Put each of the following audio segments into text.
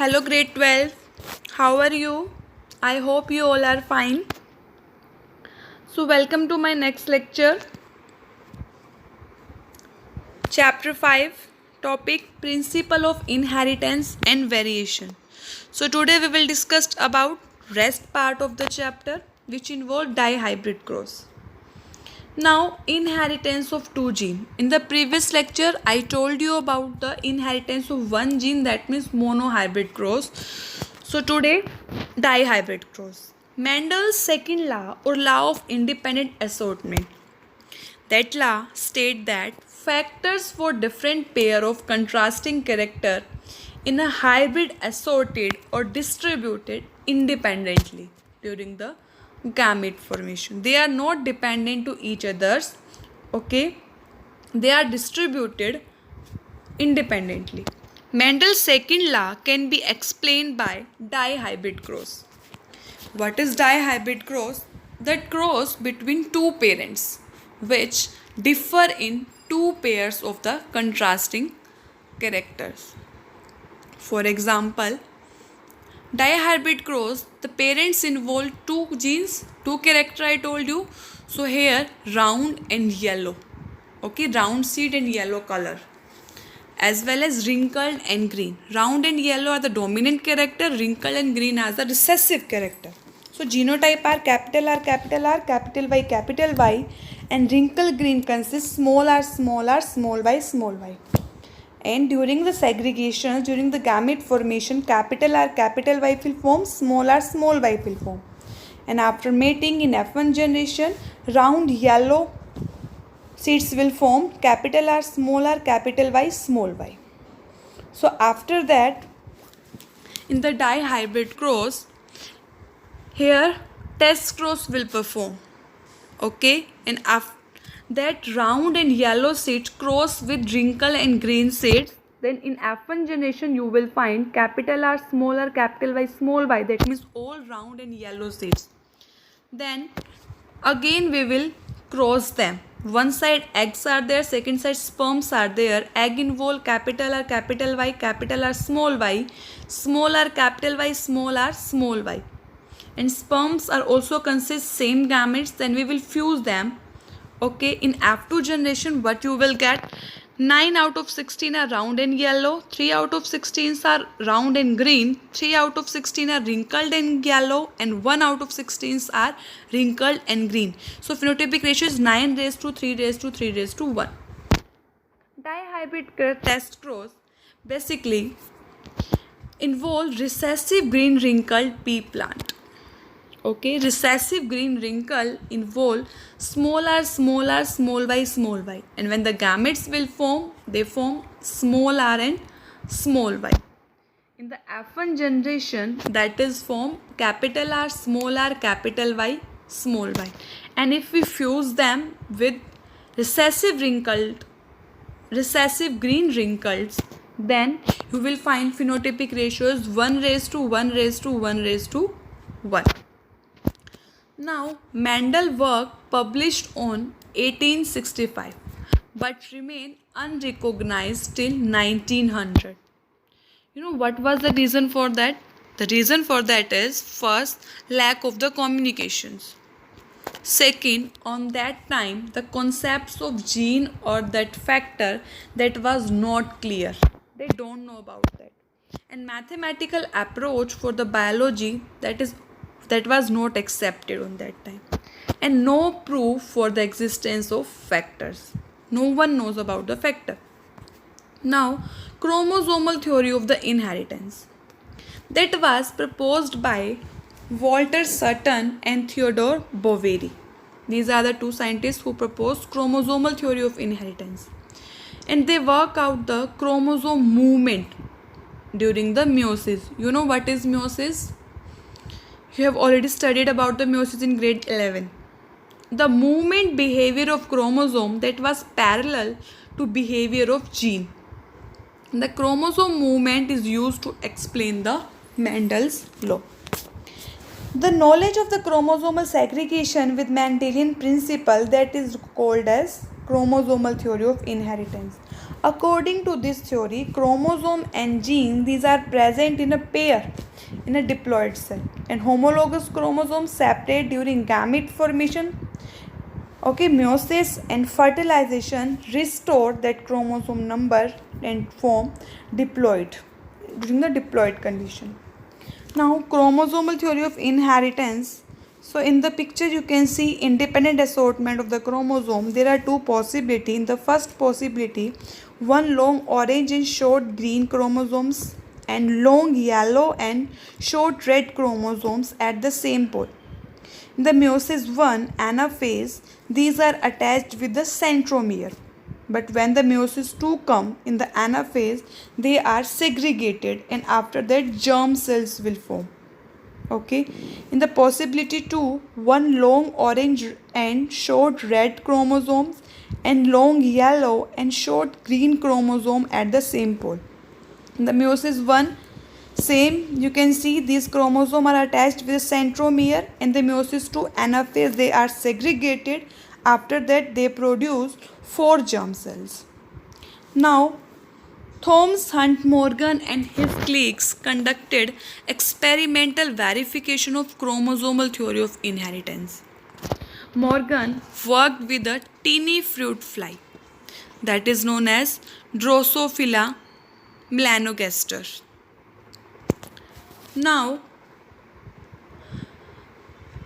Hello, grade 12. How are you? I hope you all are fine. So, welcome to my next lecture. Chapter 5, topic Principle of Inheritance and Variation. So, today we will discuss about rest part of the chapter, which involve dihybrid cross. Now, inheritance of two genes. In the previous lecture, I told you about the inheritance of one gene, that means monohybrid cross. So today, dihybrid cross. Mendel's second law or law of independent assortment. That law states that factors for different pair of contrasting character in a hybrid assorted or distributed independently during the gamete formation. They are not dependent to each others. Okay, they are distributed independently. Mendel's second law can be explained by dihybrid cross. What is dihybrid cross? That cross between two parents which differ in two pairs of the contrasting characters. For example, dihybrid cross, the parents involve two genes, two character I told you. So here round and yellow. Okay, round seed and yellow color. As well as wrinkled and green. Round and yellow are the dominant character, wrinkled and green as the recessive character. So genotype are capital R, capital R, capital Y, and wrinkled green consists small r, small y, small y. And during the segregation, during the gamete formation, capital R, capital Y will form, small y will form. And after mating in F1 generation, round yellow seeds will form, capital R, capital Y, small y. So after that, in the dihybrid cross, here test cross will perform. Okay, and after that round and yellow seeds cross with wrinkled and green seeds, then in F1 generation you will find capital R, capital Y, small y, that means all round and yellow seeds. Then again we will cross them. One side eggs are there, second side sperms are there. Egg involve capital R, capital Y, capital R, small y, small r, capital Y, small r, small y. And sperms are also consist same gametes, then we will fuse them. Okay, in F2 generation what you will get, 9 out of 16 are round and yellow, 3 out of 16 are round and green, 3 out of 16 are wrinkled and yellow, and 1 out of 16 are wrinkled and green. So phenotypic ratio is 9 raised to 3 raised to 3 raised to 1. Dihybrid test cross basically involve recessive green wrinkled pea plant. Okay, recessive green wrinkle involve small r, small y, and when the gametes will form, they form small r and small y. In the F1 generation, that is form capital R, capital Y, small y. And if we fuse them with recessive green wrinkles, then you will find phenotypic ratios 1 raised to 1 raised to 1 raised to 1. Now, Mendel work published on 1865 but remain unrecognized till 1900. You know what was the reason for that? The reason for that is first, lack of the communications. Second, on that time, the concepts of gene or that factor that was not clear. They don't know about that. And mathematical approach for the biology that was not accepted on that time, and no proof for the existence of factors. No one knows about the factor. Now, chromosomal theory of the inheritance, that was proposed by Walter Sutton and Theodore Boveri. These are the two scientists who proposed chromosomal theory of inheritance, and they work out the chromosome movement during the meiosis. You know what is meiosis? You have already studied about the meiosis in grade 11. The movement behavior of chromosome that was parallel to behavior of gene. The chromosome movement is used to explain the Mendel's law. The knowledge of the chromosomal segregation with Mendelian principle, that is called as chromosomal theory of inheritance. According to this theory, chromosome and gene, these are present in a pair in a diploid cell, and homologous chromosomes separate during gamete formation. Okay, meiosis and fertilization restore that chromosome number and form diploid during the diploid condition. Now, chromosomal theory of inheritance. So, in the picture you can see independent assortment of the chromosome. There are two possibilities. In the first possibility, one long orange and short green chromosomes and long yellow and short red chromosomes at the same pole. In the meiosis 1 anaphase, these are attached with the centromere. But when the meiosis 2 come in the anaphase, they are segregated, and after that germ cells will form. Okay. In the possibility 2, one long orange and short red chromosomes and long yellow and short green chromosome at the same pole. In the meiosis 1, same, you can see these chromosomes are attached with a centromere. In the meiosis 2 anaphase, they are segregated. After that, they produce 4 germ cells. Now, Thomas Hunt Morgan and his colleagues conducted experimental verification of chromosomal theory of inheritance. Morgan worked with a teeny fruit fly that is known as Drosophila melanogaster. Now,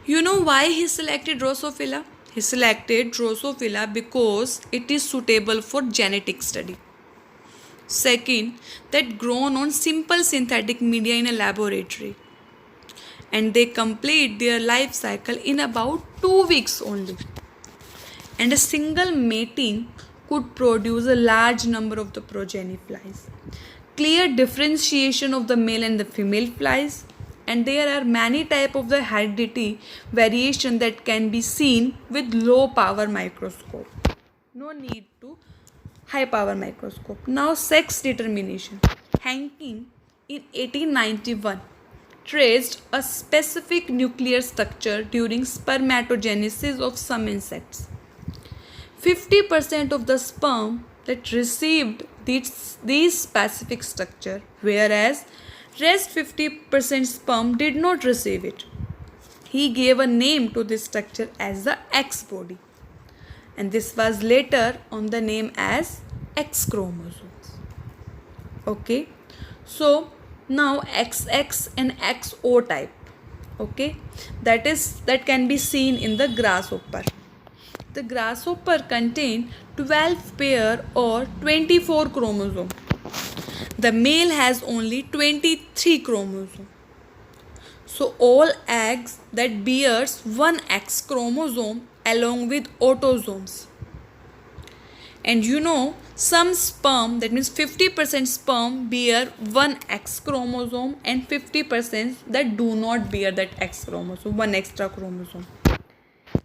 you know why he selected Drosophila? He selected Drosophila because it is suitable for genetic study. Second, that grown on simple synthetic media in a laboratory. And they complete their life cycle in about 2 weeks only. And a single mating could produce a large number of the progeny flies. Clear differentiation of the male and the female flies, and there are many types of the heredity variation that can be seen with low power microscope. No need to high power microscope. Now, sex determination. Hanking in 1891 traced a specific nuclear structure during spermatogenesis of some insects. 50% of the sperm that received these specific structure, whereas rest 50% sperm did not receive it. He gave a name to this structure as the X body, and this was later on the name as X chromosomes. Okay, so now XX and XO type, okay, that can be seen in the grasshopper. The grasshopper contain 12 pair or 24 chromosome. The male has only 23 chromosome. So all eggs that bears one X chromosome along with autosomes. And you know, some sperm, that means 50% sperm bear one X chromosome and 50% that do not bear that X chromosome, one extra chromosome.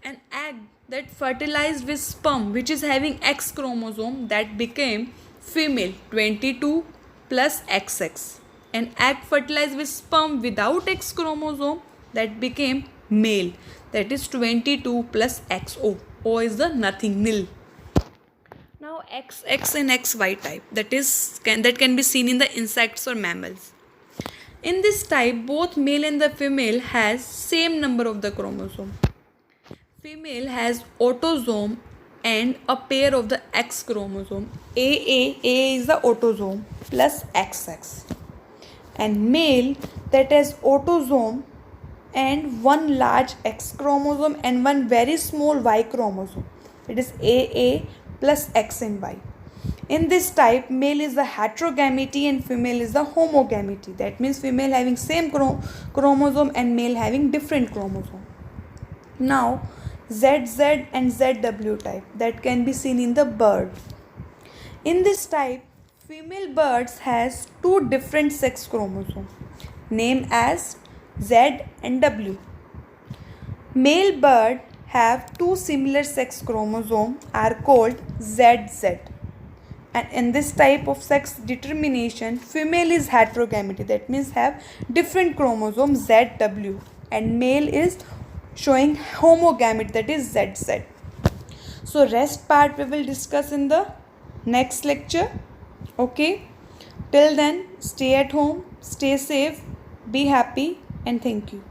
An egg that fertilized with sperm which is having X chromosome, that became female, 22 plus XX. An egg fertilized with sperm without X chromosome, that became male, that is 22 plus XO. O is the nothing, nil. Now XX and XY type, that can be seen in the insects or mammals. In this type, both male and the female has same number of the chromosome. Female has autosome and a pair of the X chromosome. A is the autosome plus XX. And male that has autosome and one large X chromosome and one very small Y chromosome. It is AA plus X and Y. In this type, male is the heterogamety and female is the homogamety. That means female having same chromosome and male having different chromosome. Now, ZZ and ZW type, that can be seen in the bird. In this type, female birds has two different sex chromosomes named as Z and W. Male bird have two similar sex chromosomes are called ZZ. And in this type of sex determination, female is heterogamety, that means have different chromosomes ZW, and male is showing homogamety, that is ZZ. So rest part we will discuss in the next lecture. Okay, till then, stay at home, stay safe, be happy, and thank you.